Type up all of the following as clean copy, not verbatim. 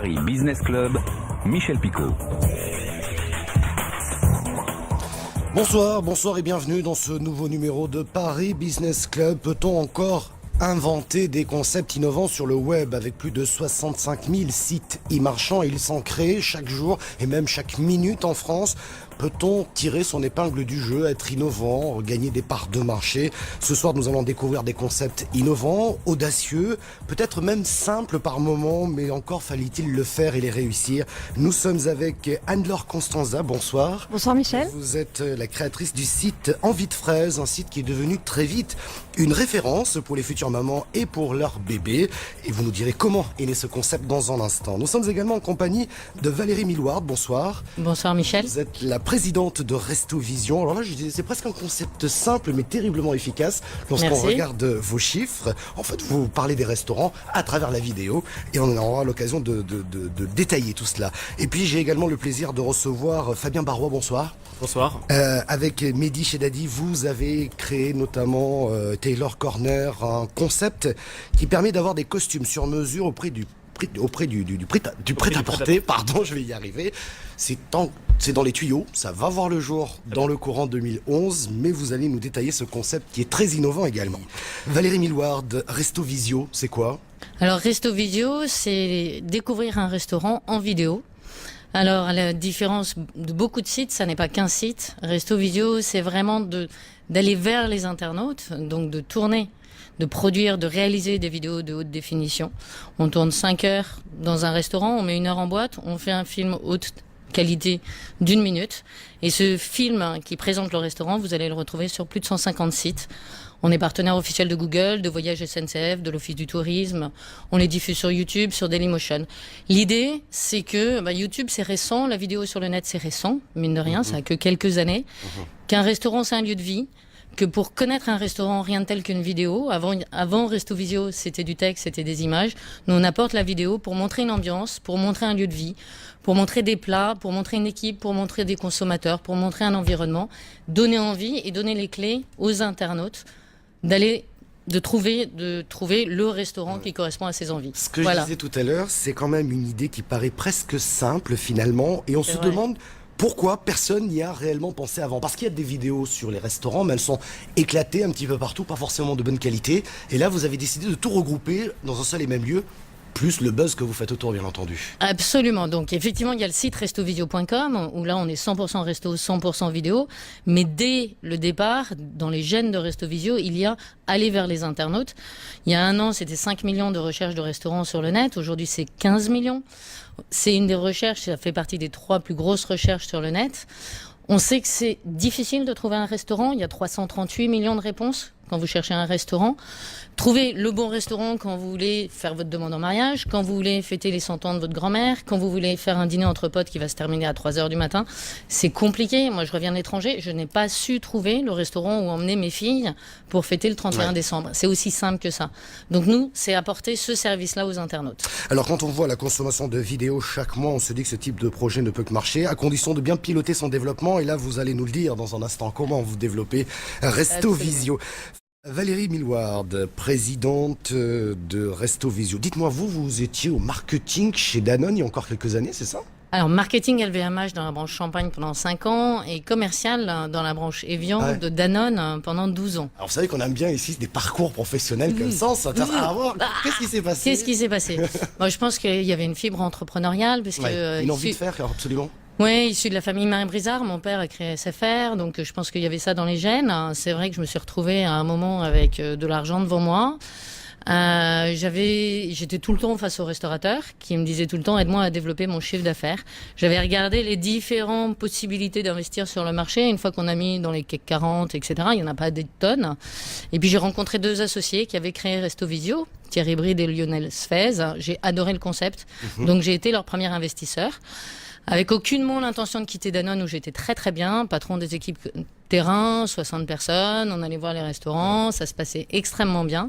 Paris Business Club, Michel Picot. Bonsoir et bienvenue dans ce nouveau numéro de Paris Business Club. Peut-on encore inventer des concepts innovants sur le web avec plus de 65 000 sites e-marchands? Ils sont créés chaque jour et même chaque minute en France. Peut-on tirer son épingle du jeu, être innovant, gagner des parts de marché? Ce soir, nous allons découvrir des concepts innovants, audacieux, peut-être même simples par moment, mais encore fallait-il le faire et les réussir. Nous sommes avec Anne-Laure Constanza, bonsoir. Bonsoir Michel. Vous êtes la créatrice du site Envie de fraise, un site qui est devenu très vite une référence pour les futures mamans et pour leurs bébés. Et vous nous direz comment est né ce concept dans un instant. Nous sommes également en compagnie de Valérie Milward, bonsoir. Bonsoir Michel. Vous êtes la présidente de Resto Vision. Alors là, je disais, c'est presque un concept simple mais terriblement efficace lorsqu'on regarde vos chiffres. En fait, vous parlez des restaurants à travers la vidéo et on aura l'occasion de détailler tout cela. Et puis, j'ai également le plaisir de recevoir Fabien Barois. Bonsoir. Bonsoir. Avec Mehdi Chedadi, vous avez créé notamment Taylor Corner, un concept qui permet d'avoir des costumes sur mesure auprès du prêt-à-porter, pardon, je vais y arriver. C'est dans les tuyaux, ça va voir le jour dans le courant 2011, mais vous allez nous détailler ce concept qui est très innovant également. Valérie Milward, Resto Visio, c'est quoi? Alors Resto Visio, c'est découvrir un restaurant en vidéo. Alors à la différence de beaucoup de sites, ça n'est pas qu'un site. Resto Visio, c'est vraiment d'aller vers les internautes, donc de tourner, de produire, de réaliser des vidéos de haute définition. On tourne 5 heures dans un restaurant, on met 1 heure en boîte, on fait un film haute qualité d'1 minute. Et ce film qui présente le restaurant, vous allez le retrouver sur plus de 150 sites. On est partenaire officiel de Google, de Voyage SNCF, de l'Office du Tourisme. On les diffuse sur YouTube, sur Dailymotion. L'idée, c'est que YouTube, c'est récent, la vidéo sur le net, c'est récent, mine de rien, ça a que quelques années. Qu'un restaurant, c'est un lieu de vie. Que pour connaître un restaurant, rien de tel qu'une vidéo. Avant Resto Visio, c'était du texte, c'était des images. Nous, on apporte la vidéo pour montrer une ambiance, pour montrer un lieu de vie, pour montrer des plats, pour montrer une équipe, pour montrer des consommateurs, pour montrer un environnement, donner envie et donner les clés aux internautes de trouver le restaurant qui correspond à ses envies. Ce que je disais tout à l'heure, c'est quand même une idée qui paraît presque simple finalement, et on se demande pourquoi personne n'y a réellement pensé avant. Parce qu'il y a des vidéos sur les restaurants, mais elles sont éclatées un petit peu partout, pas forcément de bonne qualité. Et là, vous avez décidé de tout regrouper dans un seul et même lieu, plus le buzz que vous faites autour, bien entendu. Absolument. Donc, effectivement, il y a le site restovisio.com, où là, on est 100% resto, 100% vidéo. Mais dès le départ, dans les gènes de Resto Visio, il y a aller vers les internautes. Il y a 1 an, c'était 5 millions de recherches de restaurants sur le net. Aujourd'hui, c'est 15 millions. C'est une des recherches, ça fait partie des 3 plus grosses recherches sur le net. On sait que c'est difficile de trouver un restaurant. Il y a 338 millions de réponses quand vous cherchez un restaurant. Trouvez le bon restaurant quand vous voulez faire votre demande en mariage, quand vous voulez fêter les 100 ans de votre grand-mère, quand vous voulez faire un dîner entre potes qui va se terminer à 3 heures du matin. C'est compliqué. Moi, je reviens de l'étranger. Je n'ai pas su trouver le restaurant où emmener mes filles pour fêter le 31 décembre. C'est aussi simple que ça. Donc nous, c'est apporter ce service-là aux internautes. Alors quand on voit la consommation de vidéos chaque mois, on se dit que ce type de projet ne peut que marcher, à condition de bien piloter son développement. Et là, vous allez nous le dire dans un instant, comment vous développez Resto Visio. Valérie Milward, présidente de Resto Visio. Dites-moi, vous étiez au marketing chez Danone il y a encore quelques années, c'est ça? Alors, marketing LVMH dans la branche champagne pendant 5 ans et commercial dans la branche Evian de Danone pendant 12 ans. Alors, vous savez qu'on aime bien ici des parcours professionnels comme ça, à voir. Qu'est-ce qui s'est passé? Qu'est-ce qui s'est passé? Moi, je pense qu'il y avait une fibre entrepreneuriale. Parce que, une envie de faire, absolument. Oui, issu de la famille Marie-Brizard, mon père a créé SFR, donc je pense qu'il y avait ça dans les gènes. C'est vrai que je me suis retrouvée à un moment avec de l'argent devant moi. J'étais tout le temps face au restaurateur qui me disait tout le temps aide-moi à développer mon chiffre d'affaires. J'avais regardé les différentes possibilités d'investir sur le marché. Une fois qu'on a mis dans les CAC 40, etc., il n'y en a pas des tonnes. Et puis j'ai rencontré 2 associés qui avaient créé Resto Visio, Thierry Bride et Lionel Sfez. J'ai adoré le concept, donc j'ai été leur premier investisseur. Avec aucunement l'intention de quitter Danone où j'étais très très bien, patron des équipes terrain, 60 personnes, on allait voir les restaurants, ça se passait extrêmement bien.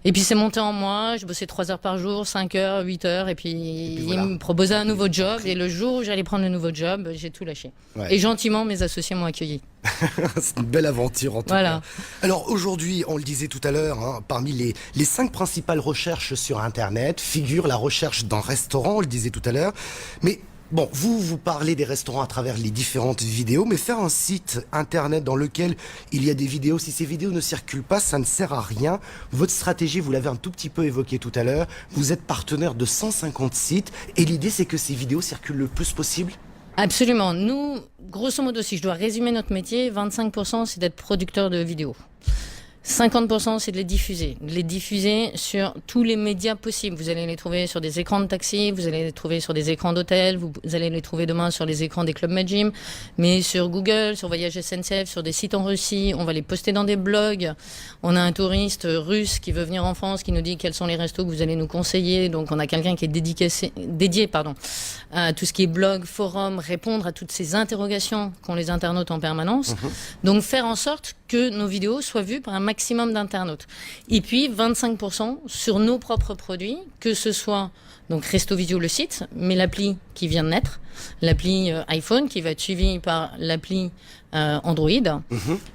Et puis c'est monté en moi, je bossais 3 heures par jour, 5 heures, 8 heures, et puis voilà. il me proposait un nouveau job, et le jour où j'allais prendre le nouveau job, j'ai tout lâché. Ouais. Et gentiment, mes associés m'ont accueilli. C'est une belle aventure en tout Voilà. cas. Alors aujourd'hui, on le disait tout à l'heure, hein, parmi les 5 principales recherches sur Internet figure la recherche d'un restaurant, on le disait tout à l'heure. Mais bon, vous parlez des restaurants à travers les différentes vidéos, mais faire un site Internet dans lequel il y a des vidéos, si ces vidéos ne circulent pas, ça ne sert à rien. Votre stratégie, vous l'avez un tout petit peu évoqué tout à l'heure, vous êtes partenaire de 150 sites et l'idée c'est que ces vidéos circulent le plus possible. Absolument. Nous, grosso modo, si je dois résumer notre métier, 25% c'est d'être producteur de vidéos. 50% c'est de les diffuser sur tous les médias possibles. Vous allez les trouver sur des écrans de taxi, vous allez les trouver sur des écrans d'hôtel, vous allez les trouver demain sur les écrans des clubs Med Gym, mais sur Google, sur Voyage SNCF, sur des sites en Russie, on va les poster dans des blogs. On a un touriste russe qui veut venir en France, qui nous dit quels sont les restos que vous allez nous conseiller. Donc on a quelqu'un qui est dédié à tout ce qui est blog, forum, répondre à toutes ces interrogations qu'ont les internautes en permanence. Donc faire en sorte que nos vidéos soient vues par un maximum d'internautes. Et puis 25% sur nos propres produits, que ce soit donc Resto Visio le site, mais l'appli qui vient de naître, l'appli iPhone qui va être suivie par l'appli Android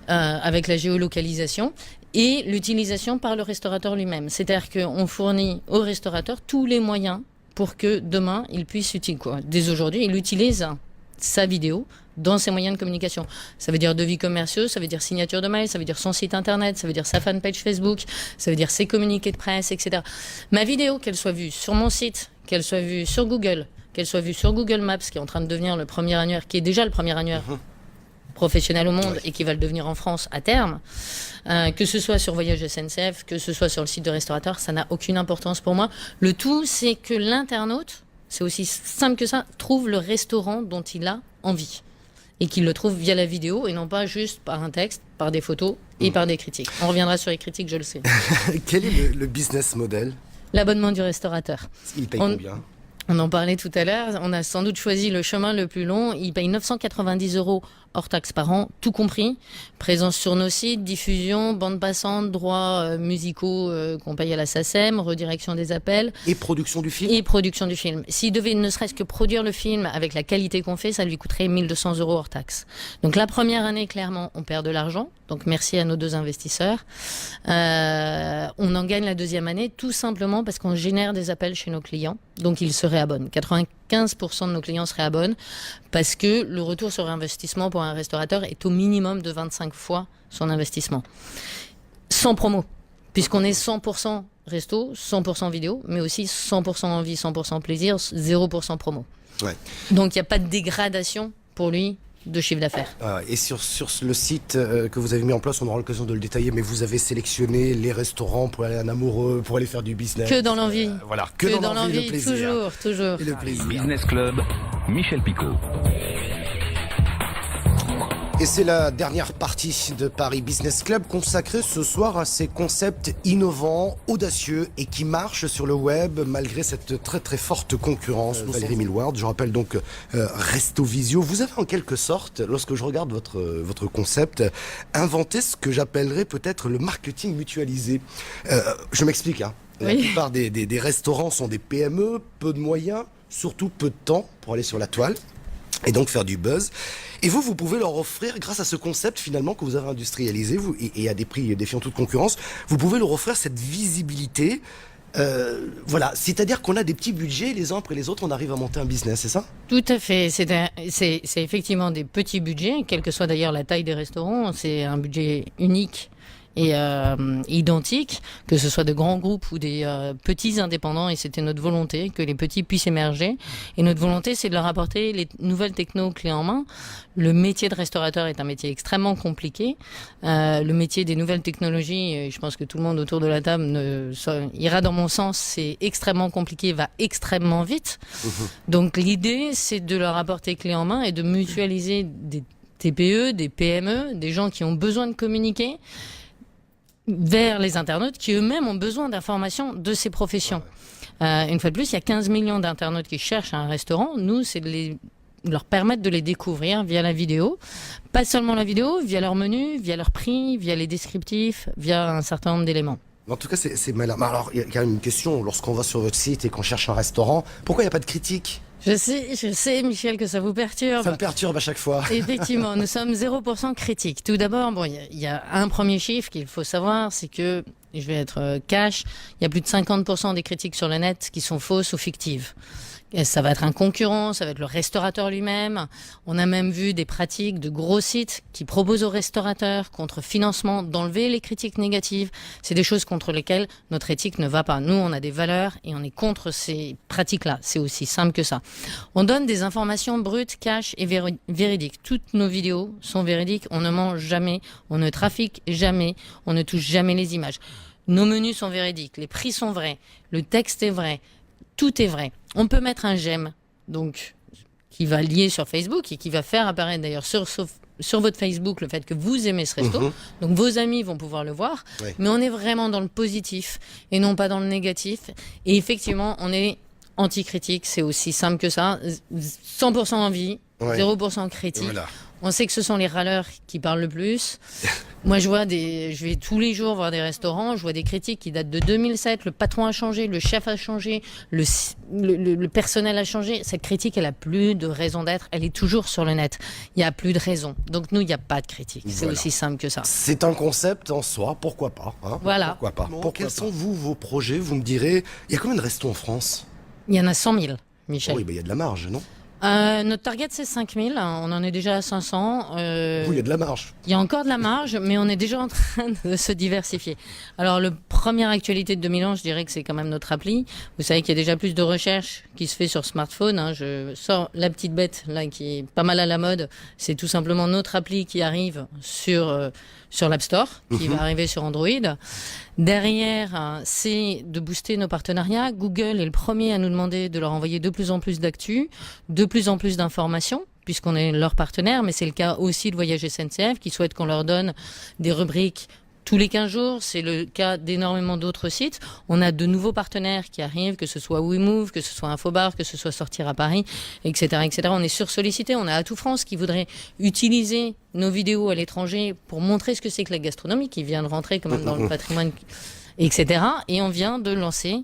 avec la géolocalisation et l'utilisation par le restaurateur lui-même. C'est-à-dire qu'on fournit au restaurateur tous les moyens pour que demain il puisse utiliser dès aujourd'hui il utilise sa vidéo dans ses moyens de communication. Ça veut dire devis commerciaux, ça veut dire signature de mail, ça veut dire son site internet, ça veut dire sa fanpage Facebook, ça veut dire ses communiqués de presse, etc. Ma vidéo, qu'elle soit vue sur mon site, qu'elle soit vue sur Google, qu'elle soit vue sur Google Maps, qui est en train de devenir le premier annuaire, qui est déjà le premier annuaire professionnel au monde et qui va le devenir en France à terme, que ce soit sur Voyage SNCF, que ce soit sur le site de restaurateur, ça n'a aucune importance pour moi. Le tout, c'est que l'internaute, c'est aussi simple que ça, trouve le restaurant dont il a envie. Et qu'il le trouve via la vidéo et non pas juste par un texte, par des photos et par des critiques. On reviendra sur les critiques, je le sais. Quel est le business model? L'abonnement du restaurateur. Il paye combien? On en parlait tout à l'heure, on a sans doute choisi le chemin le plus long. Il paye 990 € hors taxe par an, tout compris. Présence sur nos sites, diffusion, bande passante, droits musicaux qu'on paye à la SACEM, redirection des appels. Et production du film? Et production du film. S'il devait ne serait-ce que produire le film avec la qualité qu'on fait, ça lui coûterait 1 200 € hors taxe. Donc la première année, clairement, on perd de l'argent. Donc merci à nos 2 investisseurs. On en gagne la deuxième année tout simplement parce qu'on génère des appels chez nos clients. Donc ils se réabonnent. 95% de nos clients se réabonnent parce que le retour sur investissement pour un restaurateur est au minimum de 25 fois son investissement. Sans promo, puisqu'on est 100% resto, 100% vidéo, mais aussi 100% envie, 100% plaisir, 0% promo. Ouais. Donc il n'y a pas de dégradation pour lui de chiffre d'affaires. Et sur le site que vous avez mis en place, on aura l'occasion de le détailler, mais vous avez sélectionné les restaurants pour aller en amoureux, pour aller faire du business. Que dans l'envie. Voilà, que dans l'envie, le plaisir. Toujours. Et le plaisir. Business Club, Michel Picot. Et c'est la dernière partie de Paris Business Club consacrée ce soir à ces concepts innovants, audacieux et qui marchent sur le web malgré cette très très forte concurrence. Valérie Millward, je rappelle donc Resto Visio. Vous avez en quelque sorte, lorsque je regarde votre concept, inventé ce que j'appellerais peut-être le marketing mutualisé. Je m'explique, hein. La plupart des restaurants sont des PME, peu de moyens, surtout peu de temps pour aller sur la toile et donc faire du buzz. Et vous pouvez leur offrir, grâce à ce concept finalement que vous avez industrialisé et à des prix défiant toute concurrence, vous pouvez leur offrir cette visibilité. Voilà, c'est-à-dire qu'on a des petits budgets, les uns après les autres, on arrive à monter un business, c'est ça? Tout à fait, c'est effectivement des petits budgets, quelle que soit d'ailleurs la taille des restaurants, c'est un budget unique et identiques, que ce soit de grands groupes ou des petits indépendants, et c'était notre volonté que les petits puissent émerger. Et notre volonté, c'est de leur apporter les nouvelles technos clés en main. Le métier de restaurateur est un métier extrêmement compliqué. Le métier des nouvelles technologies, et je pense que tout le monde autour de la table ira dans mon sens, c'est extrêmement compliqué, va extrêmement vite. Donc l'idée, c'est de leur apporter clés en main et de mutualiser des TPE, des PME, des gens qui ont besoin de communiquer vers les internautes qui eux-mêmes ont besoin d'informations de ces professions. Une fois de plus, il y a 15 millions d'internautes qui cherchent un restaurant. Nous, c'est de les leur permettre de les découvrir via la vidéo. Pas seulement la vidéo, via leur menu, via leur prix, via les descriptifs, via un certain nombre d'éléments. En tout cas, c'est malin. Mais alors, il y a quand même une question. Lorsqu'on va sur votre site et qu'on cherche un restaurant, pourquoi il n'y a pas de critique? Je sais, Michel, que ça vous perturbe. Ça me perturbe à chaque fois. Effectivement, nous sommes 0% critiques. Tout d'abord, bon, il y a un premier chiffre qu'il faut savoir, c'est que, je vais être cash, il y a plus de 50% des critiques sur le net qui sont fausses ou fictives. Et ça va être un concurrent, ça va être le restaurateur lui-même. On a même vu des pratiques de gros sites qui proposent aux restaurateurs, contre financement, d'enlever les critiques négatives. C'est des choses contre lesquelles notre éthique ne va pas. Nous, on a des valeurs et on est contre ces pratiques-là. C'est aussi simple que ça. On donne des informations brutes, cash et véridiques. Toutes nos vidéos sont véridiques. On ne ment jamais, on ne trafique jamais, on ne touche jamais les images. Nos menus sont véridiques, les prix sont vrais, le texte est vrai. Tout est vrai. On peut mettre un j'aime, donc qui va lier sur Facebook et qui va faire apparaître d'ailleurs sur votre Facebook le fait que vous aimez ce resto. Donc vos amis vont pouvoir le voir. Oui. Mais on est vraiment dans le positif et non pas dans le négatif. Et effectivement, on est anti-critique. C'est aussi simple que ça. 100% envie, 0% critique. Voilà. On sait que ce sont les râleurs qui parlent le plus. Moi, je vais tous les jours voir des restaurants, je vois des critiques qui datent de 2007. Le patron a changé, le chef a changé, le personnel a changé. Cette critique, elle a plus de raison d'être. Elle est toujours sur le net. Il n'y a plus de raison. Donc nous, il n'y a pas de critique. C'est aussi simple que ça. C'est un concept en soi. Pourquoi pas, hein? Voilà. Pourquoi pas. Quels sont vos projets? Vous me direz, il y a combien de restos en France? Il y en a 100 000, Michel. Oui, il y a de la marge, non? Notre target, c'est 5 000. On en est déjà à 500. Oui, il y a de la marge. Il y a encore de la marge, mais on est déjà en train de se diversifier. Alors, la première actualité de 2011, je dirais que c'est quand même notre appli. Vous savez qu'il y a déjà plus de recherche qui se fait sur smartphone. Hein. Je sors la petite bête, là, qui est pas mal à la mode. C'est tout simplement notre appli qui arrive sur l'App Store, qui va arriver sur Android. Derrière, c'est de booster nos partenariats. Google est le premier à nous demander de leur envoyer de plus en plus d'actu, de plus en plus d'informations, puisqu'on est leur partenaire, mais c'est le cas aussi de Voyage SNCF, qui souhaite qu'on leur donne des rubriques tous les 15 jours. C'est le cas d'énormément d'autres sites. On a de nouveaux partenaires qui arrivent, que ce soit WeMove, que ce soit Infobar, que ce soit Sortir à Paris, etc., etc. On est sursollicité. On a Atout France qui voudrait utiliser nos vidéos à l'étranger pour montrer ce que c'est que la gastronomie, qui vient de rentrer quand même dans le patrimoine, etc. Et on vient de lancer,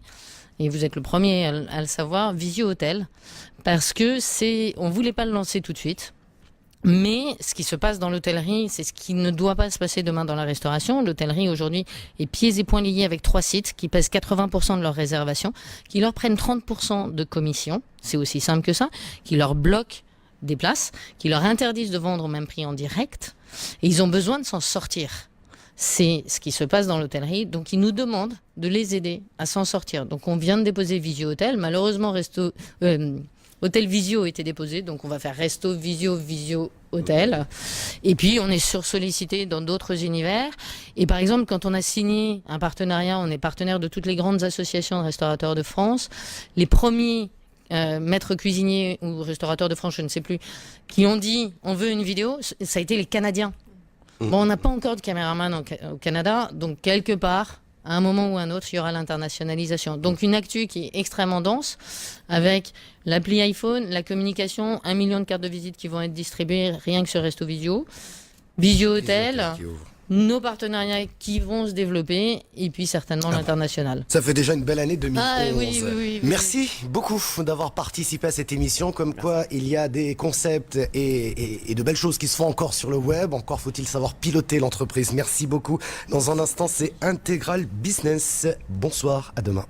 et vous êtes le premier à le savoir, Visio Hôtel, parce que on voulait pas le lancer tout de suite. Mais ce qui se passe dans l'hôtellerie, c'est ce qui ne doit pas se passer demain dans la restauration. L'hôtellerie aujourd'hui est pieds et poings liés avec 3 sites qui pèsent 80% de leurs réservations, qui leur prennent 30% de commission, c'est aussi simple que ça, qui leur bloquent des places, qui leur interdisent de vendre au même prix en direct, et ils ont besoin de s'en sortir. C'est ce qui se passe dans l'hôtellerie, donc ils nous demandent de les aider à s'en sortir. Donc on vient de déposer Visio Hôtel, malheureusement Hôtel Visio a été déposé, donc on va faire Resto Visio Hôtel. Et puis on est sursollicité dans d'autres univers. Et par exemple, quand on a signé un partenariat, on est partenaire de toutes les grandes associations de restaurateurs de France. Les premiers maîtres cuisiniers ou restaurateurs de France, je ne sais plus, qui ont dit on veut une vidéo, ça a été les Canadiens. Bon, on n'a pas encore de caméraman au Canada, donc quelque part, à un moment ou à un autre, il y aura l'internationalisation. Donc une actu qui est extrêmement dense, avec l'appli iPhone, la communication, 1 million de cartes de visite qui vont être distribuées rien que sur Resto Visio, Visio Hôtel, nos partenariats qui vont se développer, et puis certainement l'international. Ça fait déjà une belle année 2011. Oui. Merci beaucoup d'avoir participé à cette émission. Comme quoi, il y a des concepts et de belles choses qui se font encore sur le web. Encore faut-il savoir piloter l'entreprise. Merci beaucoup. Dans un instant, c'est Intégral Business. Bonsoir, à demain.